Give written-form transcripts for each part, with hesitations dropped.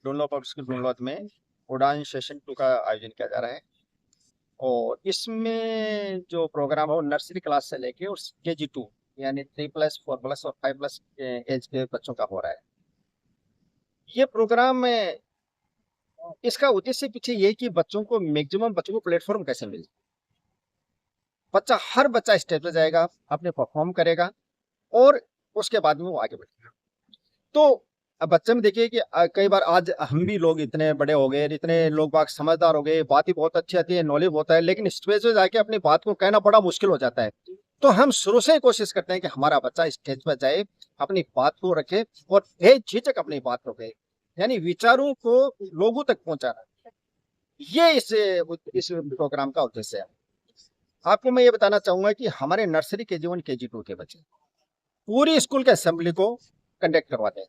डुनलो public school डुनलोत में उड़ान session 2 का आयोजन किया जा रहा है और इसमें जो प्रोग्राम है वो नर्सरी क्लास से लेके और KG2 यानी 3+, 4+ और 5+ एज के बच्चों का हो रहा है। ये प्रोग्राम में इसका उद्देश्य पीछे ये कि बच्चों को मैक्सिमम बच्चों को प्लेटफॉर्म कैसे मिले। हर बच्चा स्टेज पे जाएगा, अपने परफॉर्म करेगा और उसके बाद में वो आगे बढ़ेगा। तो अब बच्चे में देखिए कि कई बार आज हम भी लोग इतने बड़े हो गए, इतने लोग बाग समझदार हो गए, बात ही बहुत अच्छी आती है, नॉलेज होता है, लेकिन स्टेज पे जाके अपनी बात को कहना बड़ा मुश्किल हो जाता है। तो हम शुरू से ही कोशिश करते हैं कि हमारा बच्चा स्टेज पर जाए, अपनी बात को रखे और बेझिझक अपनी बात को कहे, यानी विचारों को लोगों तक पहुंचाना। ये इस प्रोग्राम का उद्देश्य है। आपको मैं ये बताना चाहूंगा कि हमारे नर्सरी KG1 KG2 के बच्चे पूरी स्कूल के असेंबली को कंडक्ट करवाते हैं।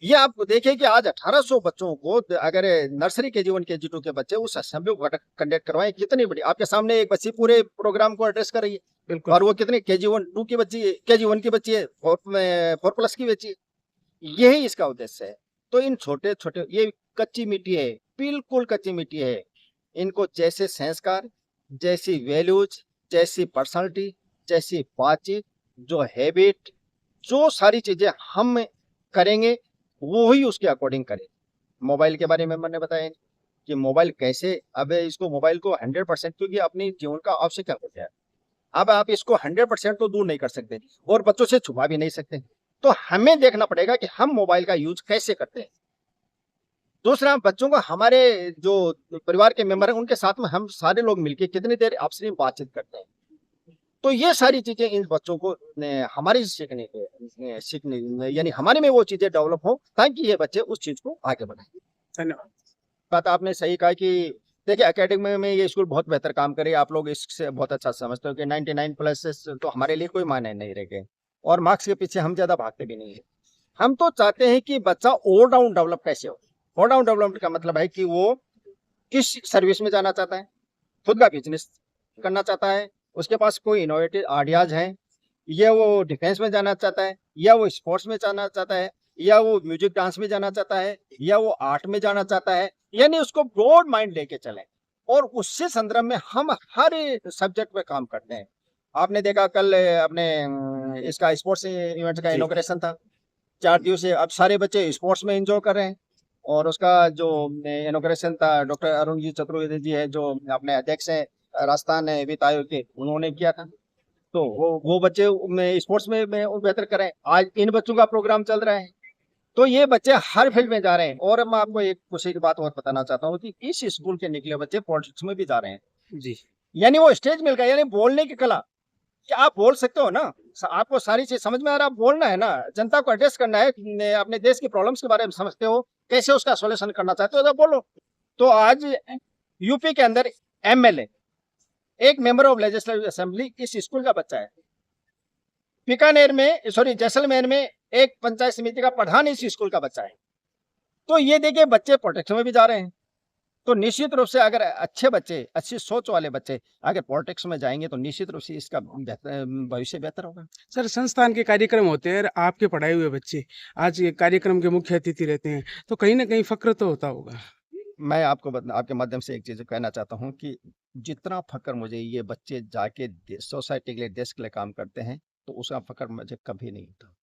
ये आप देखिए कि आज 1800 बच्चों को अगर नर्सरी KG1 KG2 के बच्चे उस असेंबली को कंडक्ट करवाएं, कितनी बड़ी आपके सामने एक बच्ची पूरे प्रोग्राम को एड्रेस कर रही है। बिल्कुल। और वो कितनी KG1 की बच्ची है, KG1 की बच्ची है, 4+ की बच्ची है। यही इसका उद्देश्य है। तो इन छोटे छोटे ये कच्ची मिट्टी है, बिल्कुल कच्ची मिट्टी है। इनको जैसे संस्कार, जैसी वैल्यूज, जैसी पर्सनालिटी, जैसी बातचीत, जो हैबिट, जो सारी चीजें हम करेंगे वो ही उसके अकॉर्डिंग करें। मोबाइल के बारे में मैंने बताया कि मोबाइल कैसे, अब इसको मोबाइल को 100% क्योंकि अपने जीवन का आवश्यक हो गया है। अब आप इसको 100% तो दूर नहीं कर सकते और बच्चों से छुपा भी नहीं सकते। तो हमें देखना पड़ेगा कि हम मोबाइल का यूज कैसे करते हैं। दूसरा, बच्चों को हमारे जो परिवार के मेंबर हैं उनके साथ में हम सारे लोग मिलकर कितनी देर आपस में बातचीत करते हैं। तो ये सारी चीजें इन बच्चों को हमारी सीखने यानी हमारे में वो चीजें डेवलप हो ताकि ये बच्चे उस चीज को आगे बढ़ाएं। धन्यवाद। बात आपने सही कहा कि देखिए एकेडमी में ये स्कूल बहुत बेहतर काम करे, आप लोग इससे बहुत अच्छा समझते हो कि 99+ तो हमारे लिए कोई मायने नहीं रह गए और मार्क्स के पीछे हम ज्यादा भागते भी नहीं है। हम तो चाहते हैं कि बच्चा ऑलराउंड डेवलप कैसे हो। ऑलराउंड डेवलपमेंट का मतलब है कि वो किस सर्विस में जाना चाहता है, खुद का बिजनेस करना चाहता है, उसके पास कोई इनोवेटिव आइडियाज हैं, या वो डिफेंस में जाना चाहता है, या वो स्पोर्ट्स में जाना चाहता है, या वो म्यूजिक डांस में जाना चाहता है, या वो आर्ट में जाना चाहता है। यानी उसको ब्रॉड माइंड लेके चलें और उससे संदर्भ में हम हर सब्जेक्ट पे काम करते हैं। आपने देखा कल अपने इसका स्पोर्ट्स इवेंट का इनॉग्रेशन था, 4 दिवसीय। अब सारे बच्चे स्पोर्ट्स में एंजॉय कर रहे हैं और उसका जो इनॉग्रेशन था डॉक्टर अरुण जी चतुर्वेदी जी है जो अपने अध्यक्ष हैं राजस्थान वित्त आयोग के, उन्होंने किया था। तो वो बच्चे में स्पोर्ट्स में बेहतर करें। आज इन बच्चों का प्रोग्राम चल रहा है। तो ये बच्चे हर फील्ड में जा रहे हैं और मैं आपको एक खुशी की बात और बताना चाहता हूँ कि इस स्कूल के निकले बच्चे पॉलिटिक्स में भी जा रहे हैं जी। यानी वो स्टेज मिल गया, यानी बोलने की कला कि आप बोल सकते हो ना, आपको सारी चीज समझ में आ रहा है, बोलना है ना, जनता को एड्रेस करना है, अपने देश की प्रॉब्लम्स के बारे में समझते हो, कैसे उसका सॉल्यूशन करना चाहते हो तो बोलो। तो आज यूपी के अंदर MLA एक मेंबर ऑफ लेजिस्लेटिव असेंबली इस स्कूल का बच्चा है। जैसलमेर में एक पंचायत समिति का प्रधान इस स्कूल का बच्चा है। तो ये देखिए बच्चे पॉलिटिक्स में भी जा रहे हैं। तो निश्चित रूप से अगर अच्छे बच्चे, अच्छी सोच वाले बच्चे अगर पॉलिटिक्स में जाएंगे तो निश्चित रूप से इसका भविष्य बेहतर होगा। सर, संस्थान के कार्यक्रम होते हैं, आपके पढ़ाए हुए बच्चे आज ये कार्यक्रम के मुख्य अतिथि रहते हैं, तो कहीं ना कहीं फक्र तो होता होगा। मैं आपके माध्यम से एक चीज कहना चाहता हूँ कि जितना फक्र मुझे ये बच्चे जाके सोसाइटी के लिए, देश के लिए काम करते हैं, तो उसका फक्र मुझे कभी नहीं होता।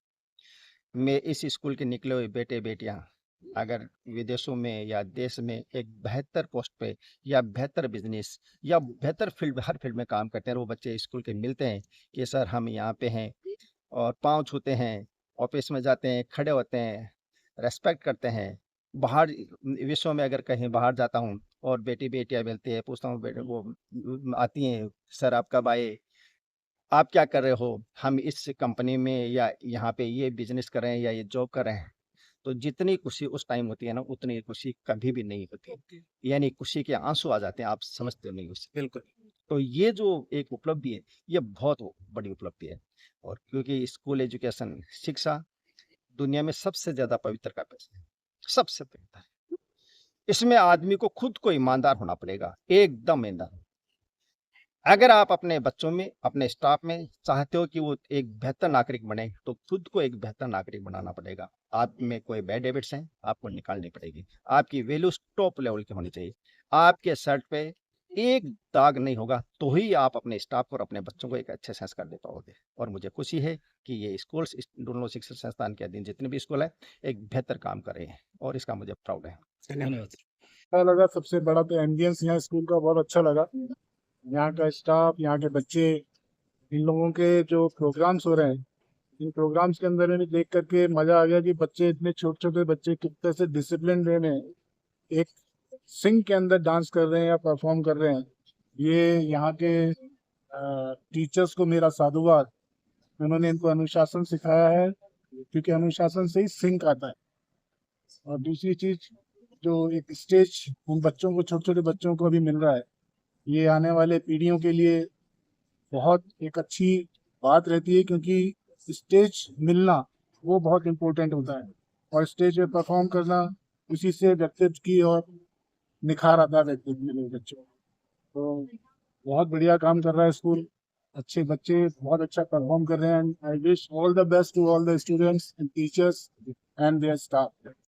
मैं इस स्कूल के निकले हुए बेटे बेटियां अगर विदेशों में या देश में एक बेहतर पोस्ट पे या बेहतर बिजनेस या बेहतर फील्ड, हर फील्ड में काम करते हैं, वो बच्चे स्कूल के मिलते हैं कि सर हम यहाँ पे हैं और पाँव छूते हैं, ऑफिस में जाते हैं, खड़े होते हैं, रेस्पेक्ट करते हैं। बाहर विश्व में अगर कहीं बाहर जाता हूँ और बेटी बेटियां मिलती है, पूछता हूँ बेटे वो आती हैं, सर आप कब आए, आप क्या कर रहे हो, हम इस कंपनी में या यहाँ पे ये बिजनेस कर रहे हैं या ये जॉब कर रहे हैं। तो जितनी खुशी उस टाइम होती है ना, उतनी खुशी कभी भी नहीं होती। यानी खुशी के आंसू आ जाते हैं, आप समझते हो नहीं उसे। बिल्कुल। तो ये जो एक उपलब्धि है, ये बहुत बड़ी उपलब्धि है। और क्योंकि स्कूल एजुकेशन, शिक्षा दुनिया में सबसे ज्यादा पवित्र का पैसा है, सबसे पवित्र है। इसमें आदमी को खुद को ईमानदार होना पड़ेगा, एकदम ईमानदार। अगर आप अपने बच्चों में, अपने स्टाफ में चाहते हो कि वो एक बेहतर नागरिक बने, तो खुद को एक बेहतर नागरिक बनाना पड़ेगा। आप में कोई बैड हैबिट्स हैं, आपको निकालनी पड़ेगी। आपकी वैल्यूज़ टॉप लेवल की होनी चाहिए। आपके शर्ट पे एक दाग नहीं होगा, तो ही आप अपने स्टाफ को और अपने बच्चों को एक अच्छे संस्कार दे पाओगे। और मुझे खुशी है कि ये स्कूल्स, इस डुल्लो शिक्षा संस्थान के अधीन जितने भी स्कूल हैं, एक बेहतर काम कर रहे हैं और इसका मुझे प्राउड है। धन्यवाद। अच्छा लगा। सबसे बड़ा तो एम्बियंस यहाँ स्कूल का बहुत अच्छा लगा। यहाँ का स्टाफ, यहाँ के बच्चे, इन लोगों के जो प्रोग्राम्स हो रहे हैं, इन प्रोग्राम्स के अंदर में देख करके मजा आ गया कि बच्चे, इतने छोटे छोटे बच्चे किस तरह से डिसिप्लिन वे में एक सिंक के अंदर डांस कर रहे हैं या परफॉर्म कर रहे हैं। ये यहाँ के टीचर्स को मेरा साधुवाद। उन्होंने इनको अनुशासन सिखाया है, क्योंकि अनुशासन से ही सिंक आता है। और दूसरी चीज, जो एक स्टेज उन बच्चों को, छोटे छोटे बच्चों को अभी मिल रहा है, ये आने वाले पीढ़ियों के लिए बहुत एक अच्छी बात रहती है, क्योंकि स्टेज मिलना वो बहुत इम्पोर्टेंट होता है। और स्टेज पे परफॉर्म करना, उसी से व्यक्तित्व की और निखार आता है व्यक्तित्व में बच्चों को। तो बहुत बढ़िया काम कर रहा है स्कूल। अच्छे बच्चे बहुत अच्छा परफॉर्म कर रहे हैं। I wish all the best to all the students and teachers and their staff.